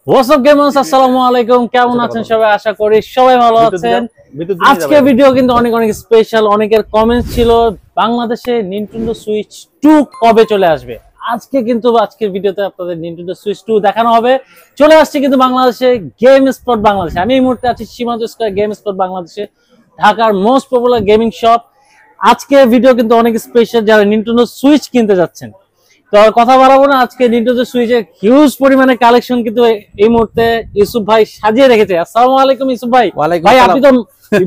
What's up gamers, আসসালামু আলাইকুম। কেমন আছেন সবাই? আশা করি সবাই ভালো আছেন। আজকে ভিডিও কিন্তু অনেক অনেক স্পেশাল। অনেকের কমেন্ট ছিল বাংলাদেশে নিনটেন্ডো সুইচ 2 কবে চলে আসবে। আজকের ভিডিওতে আপনাদের নিনটেন্ডো সুইচ 2 দেখানো হবে। চলে আসছে কিন্তু বাংলাদেশে গেম স্পট বাংলাদেশে। আমি এই মুহূর্তে আছি সীমান্ত স্কয়ার গেম স্পট বাংলাদেশে, ঢাকার মোস্ট পপুলার গেমিং শপ। আজকের ভিডিও কিন্তু অনেক স্পেশাল, যারা নিনটেন্ডো সুইচ কিনতে যাচ্ছেন। তো কথা বাড়াবো না, আজকে নিনটেন্ডো সুইচের হিউজ পরিমাণে কালেকশন কিন্তু এই মুহূর্তে ইউসুফ ভাই সাজিয়ে রেখেছে। আসসালামু আলাইকুম ইউসুফ ভাই। ভাই আপনি তো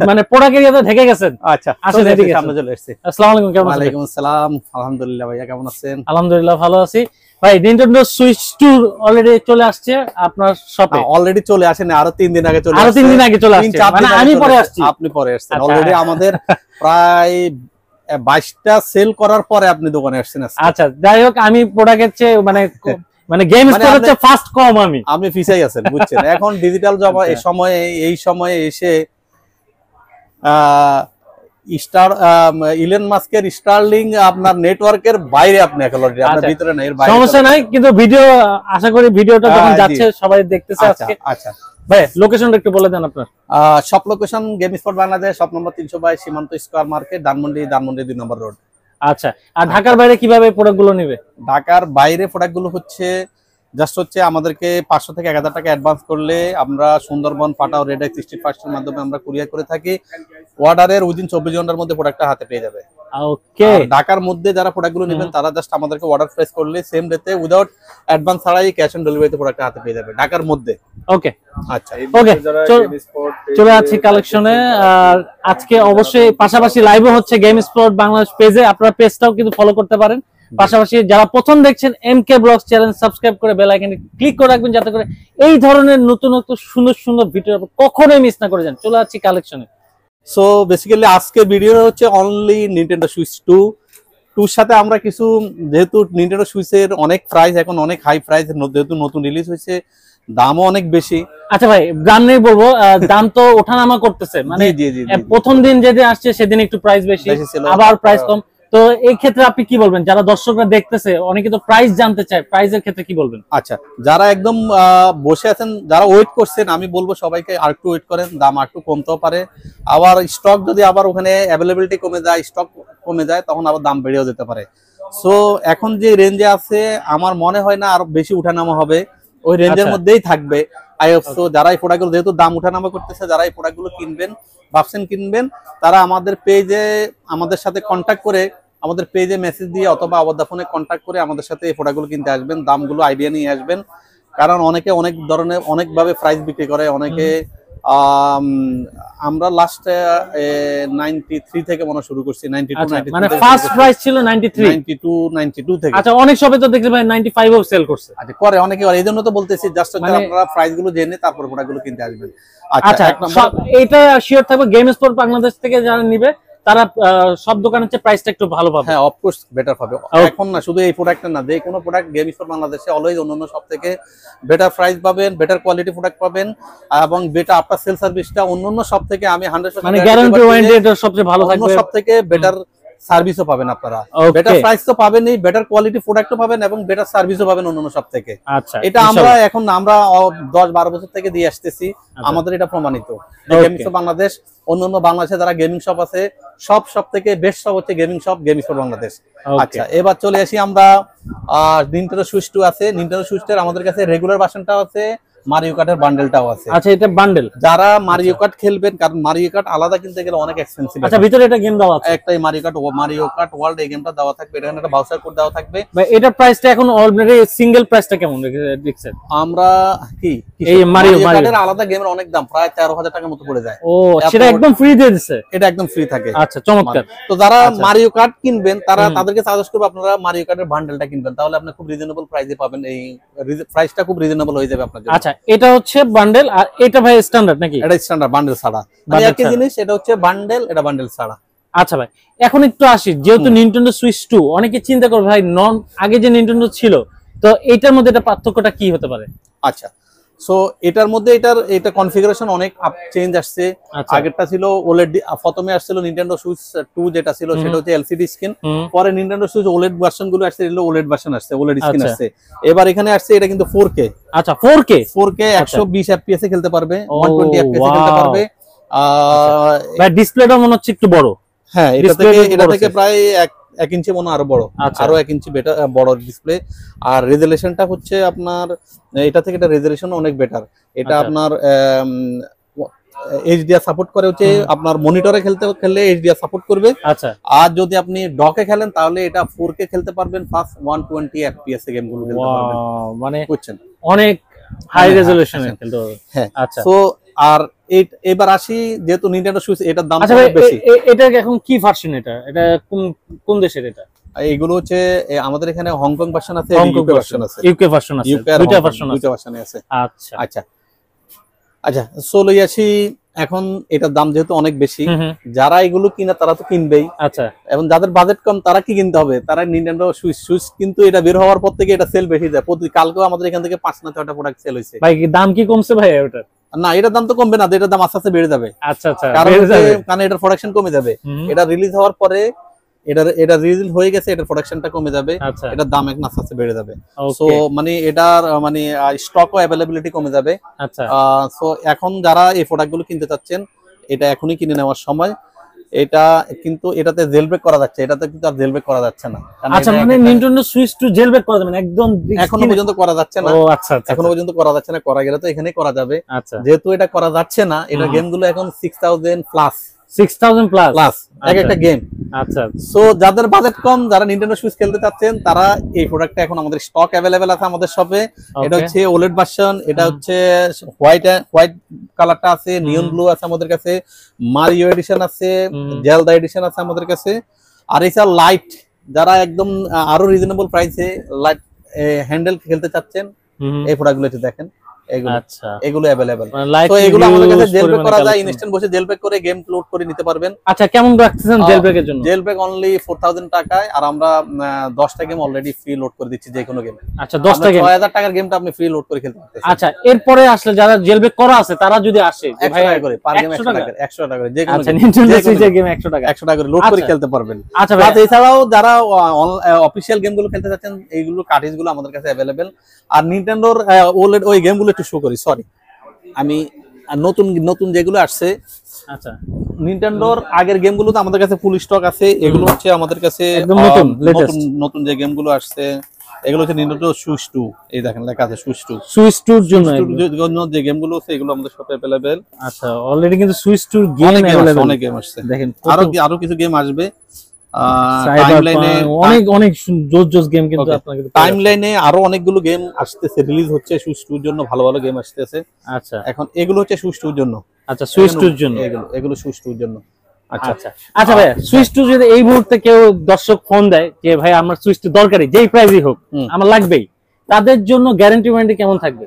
মানে প্রোডাক্ট এরিয়াতে ঢেকে গেছেন। আচ্ছা, আসলে এদিকে সামনে চলে এসেছি। আসসালামু আলাইকুম, কেমন আছেন? ওয়ালাইকুম আসসালাম, আলহামদুলিল্লাহ। ভাইয়া কেমন আছেন? আলহামদুলিল্লাহ ভালো আছি। ভাই নিনটেন্ডো সুইচ 2 অলরেডি চলে আসছে আপনার শপে। অলরেডি চলে আসেনি, আরো 3 দিন আগে চলে আসছে। আরো 3 দিন আগে চলে আসছে, মানে আমি পরে আসছি, আপনি পরে আসছেন। অলরেডি আমাদের প্রায় 22টা সেল করার পরে আপনি দোকানে আসছেন। আচ্ছা, যাই হোক, আমি প্রোডাক্টের চেয়ে মানে গেম স্টোর হচ্ছে ফার্স্ট কম। আমি পিছাই আছেন, বুঝছেন। এখন ডিজিটাল জমা এই সময়ে এসে ইলন মাস্কের স্টারলিং আপনার নেটওয়ার্কের বাইরে আপনি এখন অলরেডি, আপনার ভিতরে না, এর বাইরে। সমস্যা নাই, কিন্তু ভিডিও আশা করি ভিডিওটা যখন যাচ্ছে সবাই দেখতেছে আজকে। আচ্ছা ভাই লোকেশনটা একটু বলে দেন আপনার। Shop location game spot Bangladesh, shop number 322 সীমান্ত স্কয়ার মার্কেট, ধানমন্ডি 2 নম্বর রোড। আচ্ছা, আর ঢাকার বাইরে কিভাবে প্রোডাক্টগুলো নেবে? ঢাকার বাইরে প্রোডাক্টগুলো হচ্ছে আমাদেরকে 500 থেকে 1000 টাকা অ্যাডভান্স করলে আমরা সুন্দরবন, পাটাও, রেড এক্স স্ট্রিট ফাস্টের মাধ্যমে আমরা কুরিয়ার করে থাকি। অর্ডারের উইদিন 24 ঘন্টার মধ্যে প্রোডাক্টটা হাতে পেয়ে যাবে। ওকে। ঢাকার মধ্যে যারা প্রোডাক্টগুলো নেবেন তারা জাস্ট আমাদেরকে অর্ডার প্লেস করলে সেম ডেতে উইদাউট অ্যাডভান্স ছাড়াই ক্যাশ অন ডেলিভারিতে প্রোডাক্টটা হাতে পেয়ে যাবে ঢাকার মধ্যে। ওকে আচ্ছা, ওকে, চলে যাচ্ছি কালেকশনে। আর আজকে অবশ্যই পাশাপাশি লাইভও হচ্ছে গেম স্পট বাংলাদেশ পেজে, আপনারা পেজটাও কিন্তু ফলো করতে পারেন। পাশাপাশি যারা প্রথম দেখছেন এমকে ব্লগস চ্যানেল সাবস্ক্রাইব করে বেল আইকনে ক্লিক করে রাখবেন, যাতে করে এই ধরনের নতুন সুন্দর সুন্দর ভিডিও কখনোই মিস না করে যান। চলে যাচ্ছি কালেকশনে। সো বেসিক্যালি আজকে ভিডিও হচ্ছে অনলি নিনটেন্ডো সুইচ 2 সাথে আমরা কিছু, যেহেতু নিনটেন্ডো সুইচের অনেক প্রাইস এখন অনেক হাই প্রাইস, যেহেতু নতুন রিলিজ হয়েছে, দামও অনেক বেশি। আচ্ছা ভাই, দাম নেই বলবো, দাম তো ওঠানামা করতেছে, মানে প্রথম দিন যেদিন আসছে সেদিন একটু প্রাইস বেশি, আবার প্রাইস কম। তো এই ক্ষেত্রে আপনি কি বলবেন? যারা দর্শকরা দেখতেছে অনেকে তো প্রাইস জানতে চায়, প্রাইসের ক্ষেত্রে কি বলবেন? আচ্ছা, যারা একদম বসে আছেন, যারা ওয়েট করছেন, আমি বলবো সবাইকে আর একটু ওয়েট করেন, দাম আর একটু কমতেও পারে। আবার স্টক যদি আবার ওখানে অ্যাভেলেবিলিটি কমে যায়, স্টক কমে যায়, তখন আবার দাম বেড়েও যেতে পারে। সো এখন যে রেঞ্জে আছে আমার মনে হয় না আর বেশি উঠানামা হবে, ওই রেঞ্জের মধ্যেই থাকবে। সো যারা এই প্রোডাক্টগুলো, যেহেতু দাম উঠানামা করতেছে, যারা এই প্রোডাক্টগুলো ভাবছেন কিনবেন, তারা আমাদের পেজে আমাদের সাথে কন্ট্যাক্ট করে, আমাদের পেজে মেসেজ দিয়ে অথবা আবার ফোনে কন্ট্যাক্ট করে আমাদের সাথে এই প্রোডাক্টগুলো কিনতে আসবেন। দামগুলো আইডিয়া নিয়ে আসবেন, কারণ অনেকে অনেক ধরনের অনেকভাবে প্রাইস বিক্রি করে। অনেকে আমরা লাস্টে 93 থেকে মনে শুরু করছি, 92 মানে ফার্স্ট প্রাইস ছিল 92 থেকে। আচ্ছা, অনেক শপে তো দেখলে ভাই 95 ও সেল করছে। আচ্ছা, করে অনেকে, এই জন্য তো বলতেছি জাস্ট আপনারা প্রাইসগুলো জেনে তারপর প্রোডাক্টগুলো কিনতে আসবেন। আচ্ছা, এটা শিওর থাকবে গেম স্পট বাংলাদেশ থেকে যারা নিবে তারা সব দোকানের চেয়ে প্রাইসটা একটু ভালো পাবে। হ্যাঁ, অফ কোর্স বেটার পাবে। এখন না শুধু এই প্রোডাক্টটা না, যে কোনো প্রোডাক্ট গেম স্পট বাংলাদেশে অলওয়েজ অন্যান্য সব থেকে বেটার প্রাইস পাবেন, বেটার কোয়ালিটি প্রোডাক্ট পাবেন, এবং বেটার আফটার সেল সার্ভিসটা অন্যান্য সব থেকে আমি 100% মানে গ্যারান্টি ওয়ারেন্টি এটা সবচেয়ে ভালো থাকবে। সব থেকে বেটার সার্ভিসও পাবেন আপনারা, বেটার প্রাইস তো পাবেনই, বেটার কোয়ালিটি প্রোডাক্টও পাবেন এবং বেটার সার্ভিসও পাবেন অন্যান্য সব থেকে। আচ্ছা, এটা আমরা 10-12 বছর থেকে দিয়ে আসতেছি, আমাদের এটা প্রমাণিত। গেমিং শপ বাংলাদেশ, অন্যান্য বাংলাদেশে যারা গেমিং শপ আছে সব থেকে বেস্ট শপ হচ্ছে গেমিং শপ বাংলাদেশ। আচ্ছা, এবার চলে আসি আমরা নিনটেন্ডো সুইচ 2 আছে। নিনটেন্ডো সুইচটার আমাদের কাছে রেগুলার ভার্সনটাও আছে, মারিও কার্টের বান্ডেলটাও আছে। আচ্ছা, এটা বান্ডেল। যারা মারিও কার্ট খেলবেন, কারণ মারিও কার্ট আলাদা কিনতে গেলে অনেক এক্সপেন্সিভ। আচ্ছা, ভিতরে এটা গেম দেওয়া আছে, একটাই মারিও কার্ট ওয়ার্ল্ড, এই গেমটা দেওয়া থাকবে। এখানে একটা ভাউচার কোড দেওয়া থাকবে। ভাই এটা প্রাইসটা এখন অলরেডি সিঙ্গেল প্রাইসটা কেমন দেখছেন? আমরা কি এই মারিও কার্টের আলাদা গেমের অনেক দাম, প্রায় 13,000 টাকার মতো পড়ে যায়। ও, সেটা একদম ফ্রি দিয়ে দিয়েছে? এটা একদম ফ্রি থাকে। আচ্ছা, চমৎকার। তো যারা মারিও কার্ট কিনবেন তাদেরকে সাজেস্ট করব আপনারা মারিও কার্টের বান্ডেলটা কিনবেন, তাহলে আপনি খুব রিজনেবল প্রাইসে পাবেন। এই প্রাইসটা খুব রিজনেবল হয়ে যাবে আপনার জন্য। আচ্ছা, এটা হচ্ছে বান্ডেল, আর এটা ভাই স্ট্যান্ডার্ড নাকি? এটা স্ট্যান্ডার্ড, বান্ডেল ছাড়া। মানে একই জিনিস, এটা হচ্ছে বান্ডেল, এটা বান্ডেল ছাড়া। আচ্ছা ভাই, এখন একটু আসি, যেহেতু নিনটেন্ডো সুইচ 2 অনেকে চিন্তা করে ভাই আগে যে নিনটেন্ডো ছিল, তো এটার মধ্যে এটা পার্থক্যটা কি হতে পারে? আচ্ছা, সো এটার মধ্যে এটা কনফিগারেশন অনেক চেঞ্জ আসছে। আগেরটা ছিল ওলেড, প্রথমে আসছিল নিনটেন্ডো সুইচ 2 যেটা ছিল সেটা হচ্ছে এলসিডি স্ক্রিন, পরে নিনটেন্ডো সুইচ ওলেড ভার্সন গুলো আসছে, এগুলো ওলেড ভার্সন আসছে, ওলেড স্ক্রিন আসছে। এবার এখানে আসছে এটা কিন্তু 4K। আচ্ছা 4K 120 FPS এ খেলতে পারবে, 120 FPS এ খেলতে পারবে। ভাই ডিসপ্লেটা মনে হচ্ছে একটু বড়। হ্যাঁ, এটা থেকে প্রায় 1 ইঞ্চি মনে আরো বড়, আরো 1 ইঞ্চি বড় ডিসপ্লে। আর রেজোলিউশনটা হচ্ছে আপনার এটা থেকে এটা রেজোলিউশন অনেক বেটার। এটা আপনার এইচডিআর সাপোর্ট করে, হচ্ছে আপনার মনিটরে খেললে এইচডিআর সাপোর্ট করবে। আচ্ছা, আর যদি আপনি ডকে খেলেন তাহলে এটা 4K খেলতে পারবেন, প্লাস 120 FPS এ গেমগুলো খেলতে পারবেন। মানে বুঝছেন, অনেক হাই রেজোলিউশনে খেলতে হবে। হ্যাঁ, আচ্ছা। সো আর এবার আসি, যেহেতু নিনটেন্ডো সুইচ এটার দাম বেশি। এটা এখন কি ভার্সন? এটা কোন দেশের? এটা এইগুলো হচ্ছে আমাদের এখানে হংকং ভার্সন আছে, ইউকে ভার্সন আছে, দুইটা ভার্সন আছে। আচ্ছা আচ্ছা আচ্ছা, সো লই আসি এখন। এটার দাম যেহেতু অনেক বেশি, যারা এগুলো কিনা তারা তো কিনবেই। আচ্ছা, এবং যাদের বাজেট কম তারা কি কিনতে হবে? তারা নিনটেন্ডো সুইচ কিন্তু এটা বের হওয়ার পর থেকে এটা সেল বেশি যায়। কালকেও আমাদের এখান থেকে 5 না 6টা প্রোডাক্ট সেল হয়েছে। ভাই দাম কি কমছে ভাই ওটার? না, এটার দাম তো কমবে না, এটার দাম আস্তে আস্তে বেড়ে যাবে। আচ্ছা আচ্ছা, কারণ এটার প্রোডাকশন কমে যাবে। এটা রিলিজ হওয়ার পরে এটা রিলিজ হয়ে গেছে, এটার প্রোডাকশনটা কমে যাবে, এটার দাম এক আস্তে আস্তে বেড়ে যাবে। সো মানে এটার মানে স্টকও অ্যাভেলেবিলিটি কমে যাবে। আচ্ছা, সো এখন যারা এই প্রোডাক্টগুলো কিনতে চাচ্ছেন এটা এখনই কিনে নেওয়ার সময়। এটা কিন্তু এটাতে জেলব্রেক করা যাচ্ছে, এটাতে কিন্তু আর জেলব্রেক করা যাচ্ছে না। আচ্ছা, মানে নিনটেন্ডো সুইচ 2 জেলব্রেক করা যাবে না একদম? এখনো পর্যন্ত করা যাচ্ছে না। ও আচ্ছা, এখনো পর্যন্ত করা যাচ্ছে না, করা গেলে তো এখানে করা যাবে। আচ্ছা, যেহেতু এটা করা যাচ্ছে না, এটা গেমগুলো এখন 6000 প্লাস এক একটা গেম। আচ্ছা, সো যাদের বাজেট কম, যারা নিনটেন্ডো সুইচ খেলতে চাচ্ছেন, তারা এই প্রোডাক্টটা এখন আমাদের স্টক অ্যাভেলেবেল আছে আমাদের শপে। এটা হচ্ছে ওলেড ভার্সন, এটা হচ্ছে হোয়াইট কালারটা আছে, নিয়ন ব্লু আছে আমাদের কাছে, মারিও এডিশন আছে, জেলদা এডিশন আছে আমাদের কাছে। আর এছাড়া লাইট, যারা একদম আরো রিজনেবল প্রাইসে লাইট হ্যান্ডেল খেলতে চাচ্ছেন, এই প্রোডাক্টগুলো দেখেন, এগুলো अवेलेबल। তো এগুলো আমাদের কাছে জেলব্রেক করা যায়, ইনস্ট্যান্ট বসে জেলব্রেক করে গেম লোড করে নিতে পারবেন। আচ্ছা, কেমন রাখতেছেন জেলব্রেকের জন্য? জেলব্রেক অনলি 4000 টাকায়, আর আমরা 10টা গেম অলরেডি ফ্রি লোড করে দিচ্ছি, যে কোনো গেম। আচ্ছা, 10টা গেম 6000 টাকার গেমটা আপনি ফ্রি লোড করে খেলতে পারবেন। আচ্ছা, এরপরে আসলে যারা জেলব্রেক করা আছে তারা যদি আসে, ভাই করে পার গেম 100 টাকা করে, যে কোনো আচ্ছা, নিনটেন্ডো সুইচের গেম 100 টাকা করে লোড করে খেলতে পারবেন। আচ্ছা ভাই, এছাড়াও যারা অফিশিয়াল গেমগুলো খেলতে চাচ্ছেন, এইগুলো কার্টিজগুলো আমাদের কাছে अवेलेबल। আর নিনটেন্ডোর ওলেড ওই গেমগুলো একটু শো করি, সরি আমি নতুন যেগুলো আসছে। আচ্ছা, নিনটেন্ডোর আগের গেমগুলো তো আমাদের কাছে ফুল স্টক আছে। এগুলো হচ্ছে আমাদের কাছে একদম নতুন যে গেমগুলো আসছে, এগুলো হচ্ছে নিনটেন্ডো সুইচ 2। এই দেখেন লেখা আছে সুইচ 2 এর জন্য যে গেমগুলো আছে এগুলো আমাদের শপে अवेलेबल। আচ্ছা, অলরেডি কিন্তু সুইচ 2 গেম अवेलेबल, অনেক গেম আসছে। দেখেন আরো কিছু গেম আসবে টাইমলাইনে, অনেক জোস গেম কিন্তু আপনাদের টাইমলাইনে আরো অনেকগুলো গেম আসতেছে, রিলিজ হচ্ছে সুইচ 2 এর জন্য, ভালো ভালো গেম আসতেছে। আচ্ছা, এখন এগুলো হচ্ছে সুইচ 2 এর জন্য। আচ্ছা, সুইচ 2 এর জন্য এগুলো সুইচ 2 এর জন্য। আচ্ছা আচ্ছা ভাই, সুইচ 2 যদি এই মুহূর্তে কেউ দর্শক ফোন দেয় যে ভাই আমার সুইচ 2 দরকারি, যেই প্রাইসই হোক আমার লাগবেই, তাদের জন্য গ্যারান্টি ওয়ারেন্টি কেমন থাকবে?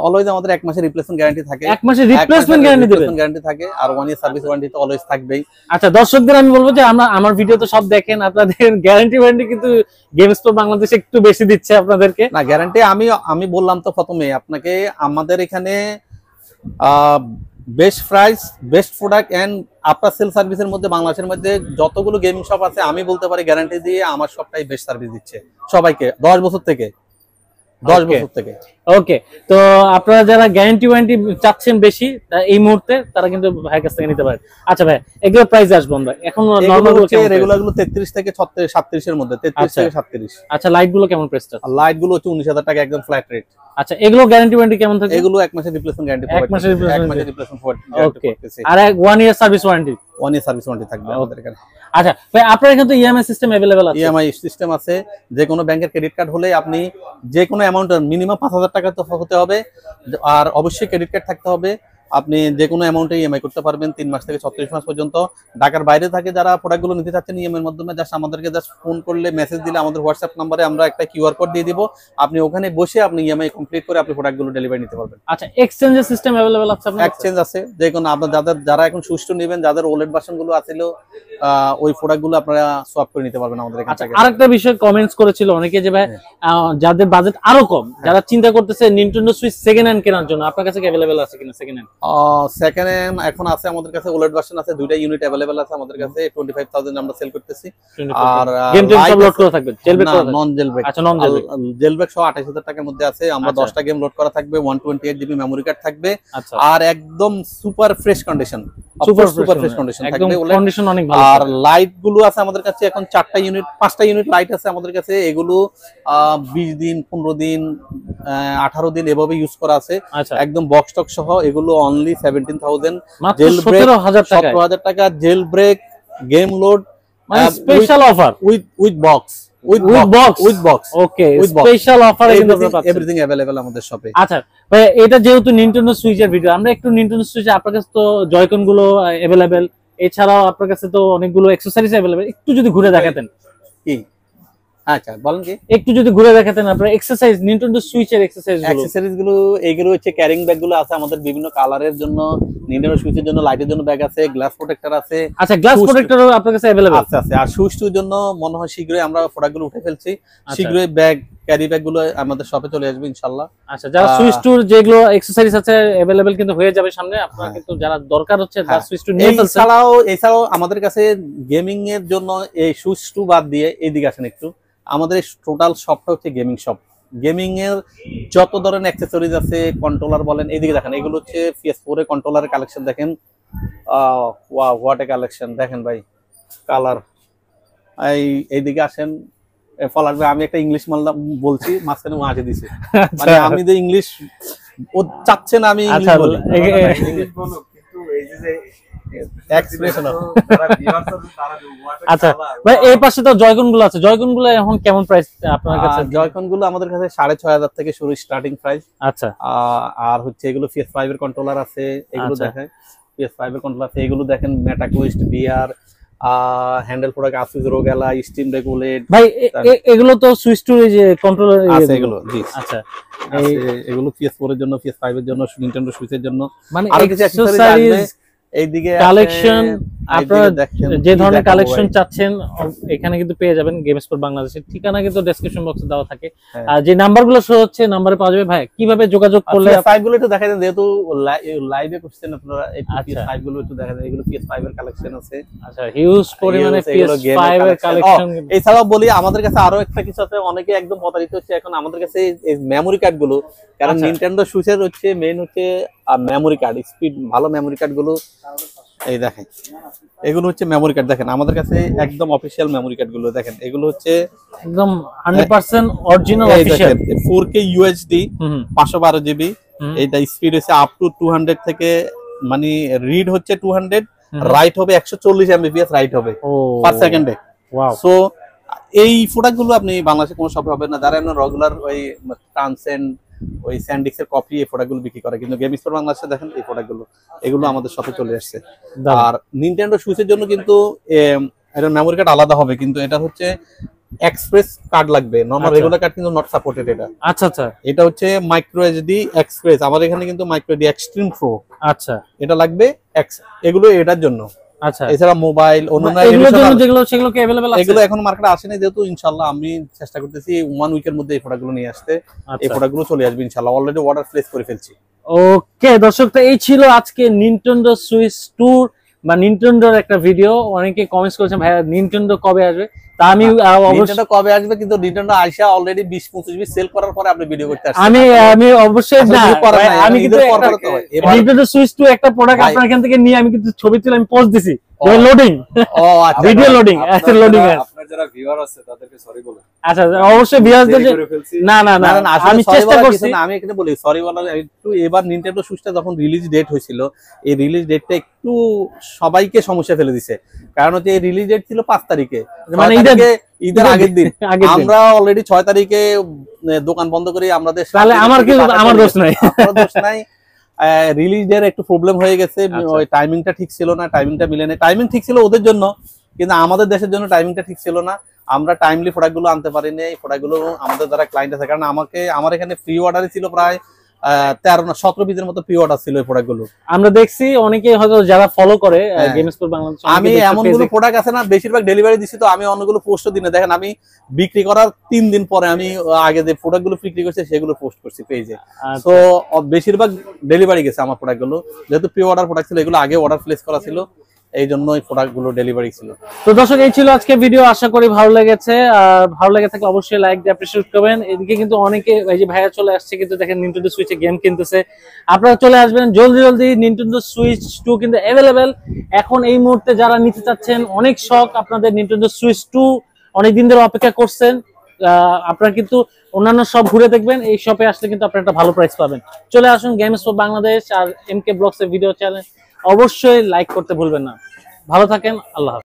অলওয়েজ আমাদের 1 মাসের রিপ্লেসমেন্ট গ্যারান্টি থাকে। 1 মাসের রিপ্লেসমেন্ট গ্যারান্টি দিবেন? গ্যারান্টি থাকে, আর 1 ইয়ার সার্ভিস ওয়ারেন্টি তো অলওয়েজ থাকবেই। আচ্ছা, দর্শকদের আমি বলবো যে আমার ভিডিও তো সব দেখেন, আপনাদের গ্যারান্টি ওয়ারেন্টি কিন্তু গেমস্টোর বাংলাদেশে একটু বেশি দিচ্ছে আপনাদেরকে। না, গ্যারান্টি আমি বললাম তো প্রথমে আপনাকে, আমাদের এখানে best price, best product and after sale সার্ভিসের মধ্যে বাংলাদেশের মধ্যে যতগুলো গেমিং শপ আছে, আমি বলতে পারি গ্যারান্টি দিয়ে আমার সবটাই বেস্ট সার্ভিস দিচ্ছে সবাইকে 10 বছর থেকে। ওকে, তো আপনারা যারা গ্যারান্টি ওয়ারেন্টি চাচ্ছেন বেশি এই মুহূর্তে, তারা কিন্তু ভাইয়ের কাছ থেকে নিতে পারেন। আচ্ছা ভাই, এগুলো প্রাইস আসবো আমরা এখন? নরমাল হচ্ছে রেগুলার গুলো 33 থেকে 37 এর মধ্যে, 33 থেকে 37। আচ্ছা, লাইট গুলো কেমন প্রাইস? লাইট গুলো হচ্ছে 19000 টাকা একদম ফ্ল্যাট রেট। আচ্ছা, এগুলো গ্যারান্টি ওয়ারেন্টি কেমন থাকে? এগুলো 1 মাসের রিপ্লেসমেন্ট গ্যারান্টি পাবেন। 1 মাসের রিপ্লেসমেন্ট ওকে, আর 1 year service warranty? 1 year service warranty থাকবে আমাদের এখানে। আচ্ছা ভাই, আপনার এখানে তো ইএমআই সিস্টেম अवेलेबल আছে? ইএমআই সিস্টেম আছে, যে কোনো ব্যাংকের ক্রেডিট কার্ড হলে আপনি যে কোনো অ্যামাউন্ট, মিনিমাম 5000 টাকা তো হতে হবে, আর অবশ্যই ক্রেডিট কার্ড থাকতে হবে। আপনি যে কোনো অ্যামাউন্টে ইএমআই করতে পারবেন 3 মাস থেকে 36 মাস পর্যন্ত। ঢাকার বাইরে থাকে যারা প্রোডাক্টগুলো নিতে চাচ্ছেন ইএমআই এর মাধ্যমে জাস্ট আমাদেরকে ফোন করলে মেসেজ দিলে আমাদের হোয়াটসঅ্যাপ নাম্বারে আমরা একটা কিউআর কোড দিয়ে দিব, আপনি ওখানে বসে আপনি ইএমআই কমপ্লিট করে আপনি প্রোডাক্টগুলো ডেলিভারি নিতে পারবেন। আচ্ছা, এক্সচেঞ্জের সিস্টেম अवेलेबल আছে আপনাদের? এক্সচেঞ্জ আছে, যে কোনো আপনার যারা এখন সুষ্ঠু নেবেন, যাদের ওলেড ভার্সনগুলো আছিল ওই প্রোডাক্টগুলো আপনারা সোয়াপ করে নিতে পারবেন আমাদের এখান থেকে। আরেকটা বিষয় কমেন্টস করেছিল অনেকে যে ভাই যাদের বাজেট আরো কম, যারা চিন্তা করতেছে নিনটেন্ডো সুইচ সেকেন্ড হ্যান্ড কেনার জন্য, আপনার কাছে কি अवेलेबल আছে কিনা সেকেন্ড হ্যান্ড? সেকেন্ড হ্যান্ড এখন আছে আমাদের কাছে, ওলেড ভার্সন আছে, দুইটা ইউনিট अवेलेबल আছে আমাদের কাছে। 25000 আমরা সেল করতেছি। আর গেম টেম সব লোড করা থাকবে, জেলব্রেক করা থাকবে? নন জেলব্রেক। আচ্ছা, নন জেলব্রেক। জেলব্রেক সহ 28000 টাকার মধ্যে আছে। আমরা 10টা গেম লোড করা থাকবে, 128 জিবি মেমরি কার্ড থাকবে, আর একদম super fresh condition, super fresh condition থাকবে। কন্ডিশন অনেক ভালো। আর লাইট গুলো আছে আমাদের কাছে এখন 4টা ইউনিট 5টা ইউনিট লাইট আছে আমাদের কাছে। এগুলো 20 দিন 15 দিন 18 দিন এভাবে ইউজ করা আছে, একদম বক্স টক সহ। এগুলো অনলি 17000, মাত্র 17000 টাকা জেল ব্রেক, গেম লোড, মানে special offer with box, with box. Okay, special offer everything available আমাদের শপে। আচ্ছা ভাই, এটা যেহেতু নিনটেন্ডো সুইচের ভিডিও, আমরা একটু নিনটেন্ডো সুইচে আপনার কাছে তো জয়কন গুলো अवेलेबल, এছাড়াও আপনার কাছে তো অনেকগুলো অ্যাকসেসরিজ अवेलेबल, একটু যদি ঘুরে দেখাতেন। কি? আচ্ছা বলেন কি? একটু যদি ঘুরে দেখাতেন আপনার এক্সারসাইজ, নিনটেন্ডো সুইচের এক্সেসরিজ গুলো। এইগুলো হচ্ছে ক্যারিং ব্যাগ গুলো আছে আমাদের বিভিন্ন কালারের জন্য, নিনটেন্ডো সুইচের জন্য, লাইটের জন্য ব্যাগ আছে, গ্লাস প্রোটেক্টর আছে। আচ্ছা, গ্লাস প্রোটেক্টরও আপনার কাছে अवेलेबल আছে? আর সুইচের জন্য মনে হয় শীঘ্রই আমরা প্রোডাক্টগুলো উঠে ফেলছি, শীঘ্রই ব্যাগ ক্যারি ব্যাগ গুলো আমাদের শপে চলে আসবে ইনশাআল্লাহ। আচ্ছা, যারা সুইচ টুর যেগুলো অ্যাকসেসরিজ আছে अवेलेबल কিন্তু হয়ে যাবে সামনে, আপনারা কিন্তু যারা দরকার হচ্ছে তার সুইচ টু নিয়ে ফেলছেন। এছাড়াও আমাদের কাছে গেমিং এর জন্য এই সুইচ টু বাদ দিয়ে এইদিকে আসেন একটু, আমাদের টোটাল শপটা হচ্ছে গেমিং শপ। গেমিং এর যত ধরনের অ্যাকসেসরিজ আছে, কন্ট্রোলার বলেন, এইদিকে দেখেন, এগুলো হচ্ছে PS4 এর কন্ট্রোলারের কালেকশন দেখেন। ওয়াও, হোয়াট এ কালেকশন দেখেন ভাই, কালার। এইদিকে আসেন, ফলার ভাই আমি একটা ইংলিশ মালদা বলছি, মাঝখানে মাঝে দিছে, মানে আমি যে ইংলিশ ও চাচ্ছে না আমি ইংলিশ বলি, ইংলিশ বলো, কিন্তু এই যে এক্সপ্রেশন। আচ্ছা ভাই, এই পাশে তো জয়কন গুলো আছে, জয়কন গুলো এখন কেমন প্রাইস আপনার কাছে? জয়কন গুলো আমাদের কাছে 6500 থেকে শুরু স্টার্টিং প্রাইস। আচ্ছা, আর হচ্ছে এগুলো PS5 এর কন্ট্রোলার আছে, এগুলো দেখেন PS5 এর কন্ট্রোলার আছে, এগুলো দেখেন মেটাকুইস্ট বিআর, হ্যান্ডেল প্রোডাক্ট আছে, রোগেলা, স্টিম রেগুলেট। ভাই এগুলো তো সুইচ টু এই যে কন্ট্রোলার আছে এগুলো, জি। আচ্ছা, এগুলো PS4 এর জন্য, PS5 এর জন্য, নিনটেন্ডো সুইচের জন্য, মানে আর কিছু অ্যাকসেসরিজ আসবে। এইদিকে কালেকশন আপনারা যে ধরনের কালেকশন চাচ্ছেন এখানে কিন্তু পেয়ে যাবেন। গেম স্পোর্ট বাংলাদেশের ঠিকানা কিন্তু ডেসক্রিপশন বক্সে দেওয়া থাকে, আর যে নাম্বারগুলো শো হচ্ছে নাম্বারে পাওয়া যাবে। ভাই কিভাবে যোগাযোগ করলে? PS5 গুলো একটু দেখাই দেন, যেহেতু লাইভে করছেন আপনারা, একটু PS5 গুলো একটু দেখাই দেন। এগুলো PS5 এর কালেকশন আছে। আচ্ছা, হিউজ পরিমাণে PS5 এর কালেকশন। এছাড়াও বলি আমাদের কাছে আরো একটা কিছু আছে, অনেকে একদম প্রতারিত হচ্ছে এখন আমাদের কাছে এই মেমরি কার্ড গুলো, কারণ নিনটেন্ডো সুইচের হচ্ছে মেইন হচ্ছে মেমরি কার্ড, স্পিড ভালো মেমরি কার্ড গুলো। এই দেখেন, এগুলো হচ্ছে মেমরি কার্ড, দেখেন আমাদের কাছে একদম অফিশিয়াল মেমরি কার্ড গুলো দেখেন। এগুলো হচ্ছে একদম 100% original official 4K UHD 512 GB। এইটা স্পিড হচ্ছে আপ টু 200 থেকে, মানে রিড হচ্ছে 200, রাইট হবে 140 Mbps রাইট হবে পার সেকেন্ডে। ওয়াও! সো এই প্রোডাক্ট গুলো আপনি বাংলাদেশে কোনো শপে হবে না, যারা রেগুলার ওই ট্রান্সেন্ড, ওই স্যান্ডিক্স এর কপি এই প্রোডাক্টগুলো বিক্রি করে, কিন্তু গেম স্পোর্ট বাংলাদেশে দেখেন এই প্রোডাক্টগুলো, এগুলো আমাদের শপে চলে আসছে। আর নিনটেন্ডো সুইচের জন্য কিন্তু এটা মেমরি কার্ড আলাদা হবে, কিন্তু এটা হচ্ছে এক্সপ্রেস কার্ড লাগবে, নরমাল রেগুলার কার্ড কিন্তু নট সাপোর্টেড এটা। আচ্ছা আচ্ছা, এটা হচ্ছে মাইক্রো এসডি এক্সপ্রেস, আমাদের এখানে কিন্তু মাইক্রো এসডি এক্সট্রিম প্রো। আচ্ছা, এটা লাগবে, এগুলো এটার জন্য। আচ্ছা, এছাড়া মোবাইল অন্যান্য সেগুলো কি अवेलेबल আছে? এগুলো এখন মার্কেটে আসেনি, যেহেতু ইনশাআল্লাহ আমি চেষ্টা করতেছি 1 উইকের মধ্যে এই প্রোডাক্টগুলো নিয়ে আসতে। এই প্রোডাক্টগুলো চলে আসবে ইনশাআল্লাহ, অলরেডি অর্ডার প্লেস করে ফেলছি। ওকে দর্শক, তো এই ছিল আজকে নিনটেন্ডো সুইচ ট্যুর বা নিনটেন্ডোর একটা ভিডিও। অনেকে কমেন্টস করেছেন ভাই নিনটেন্ডো কবে আসবে, তা আমি নিনটেন্ডো কবে আসবে, কিন্তু নিনটেন্ডো আইসা অলরেডি 20-25 পিস সেল করার পরে আপনি ভিডিও করতে আসছেন। আমি অবশ্যই না, আমি কিন্তু নিনটেন্ডো সুইচ 2 একটা প্রোডাক্ট আপনার এখান থেকে নিয়ে আমি কিন্তু ছবি তুলে আমি পোস্ট দিছি, লোডিং। ও আচ্ছা, ভিডিও লোডিং, আচ্ছা লোডিং। আপনার যারা ভিউয়ার আছে তাদেরকে সরি বলুন। আচ্ছা, অবশ্যই ভিউয়ারদের না না না, আমি চেষ্টা করছি। আমি এখানে বলি সরি বলার একটু, এবার নিনটেন্ডো সুইচটা যখন রিলিজ ডেট হয়েছিল, এই রিলিজ ডেটটা একটু সবাইকে সমস্যা ফেলে দিছে, কারণ হচ্ছে এই রিলিজ ডেট ছিল 5 তারিখে, মানে ঈদের আগের দিন। আমরা অলরেডি 6 তারিখে দোকান বন্ধ করি আমাদের। তাহলে আমার দোষ নাই, দোষ নাই। রিলিজের একটু প্রবলেম হয়ে গেছে, ওই টাইমিংটা ঠিক ছিল না, টাইমিংটা মিলে না। টাইমিং ঠিক ছিল ওদের জন্য, কিন্তু আমাদের দেশের জন্য টাইমিংটা ঠিক ছিল না। আমরা টাইমলি প্রোডাক্টগুলো আনতে পারিনি। এই প্রোডাক্টগুলো আমাদের যারা ক্লায়েন্ট আছে, কারণ আমার এখানে প্রি অর্ডারই ছিল প্রায় 17 পিসের মতো প্রি অর্ডার ছিল এই প্রোডাক্টগুলো। আমরা দেখছি অনেকে হয়তো যারা ফলো করে গেম স্পোর্ট বাংলাদেশ, আমি এমনগুলো প্রোডাক্ট আছে না, বেশিরভাগ ডেলিভারি দিছি, তো আমি অন্যগুলো পোস্টও দিই না। দেখেন আমি বিক্রি করার 3 দিন পরে আমি আগে যে প্রোডাক্টগুলো বিক্রি করছি সেগুলো পোস্ট করছি পেজে। তো বেশিরভাগ ডেলিভারি গেছে আমার প্রোডাক্টগুলো, যেহেতু প্রি অর্ডার প্রোডাক্ট ছিল, এগুলো আগে অর্ডার প্লেস করা ছিল, এই জন্য এই প্রোডাক্টগুলো ডেলিভারি ছিল। তো দর্শক, এই ছিল আজকে ভিডিও, আশা করি ভালো লেগেছে। আর ভালো লেগে থাকলে অবশ্যই লাইক দিয়ে অ্যাপ্রিশিয়েট করবেন। এদিকে কিন্তু অনেকে, এই যে ভাইয়া চলে আসছে, কিন্তু দেখেন নিনটেন্ডো সুইচে গেম কিনতেছে। আপনারা চলে আসবেন জলদি জলদি, নিনটেন্ডো সুইচ 2 কিন্তু অ্যাভেলেবেল এখন এই মুহূর্তে। যারা নিতে চাচ্ছেন, অনেক শখ আপনাদের নিনটেন্ডো সুইচ 2, অনেকদিন ধরে অপেক্ষা করছেন। আপনারা কিন্তু অন্যান্য শপ ঘুরে দেখবেন, এই শপে আসলে কিন্তু আপনারা একটা ভালো প্রাইস পাবেন। চলে আসুন গেম স্পোর্ট বাংলাদেশ আর এমকে ব্লগস এর ভিডিও চ্যানেল, অবশ্যই লাইক করতে ভুলবেন না। ভালো থাকেন, আল্লাহ হাফেজ।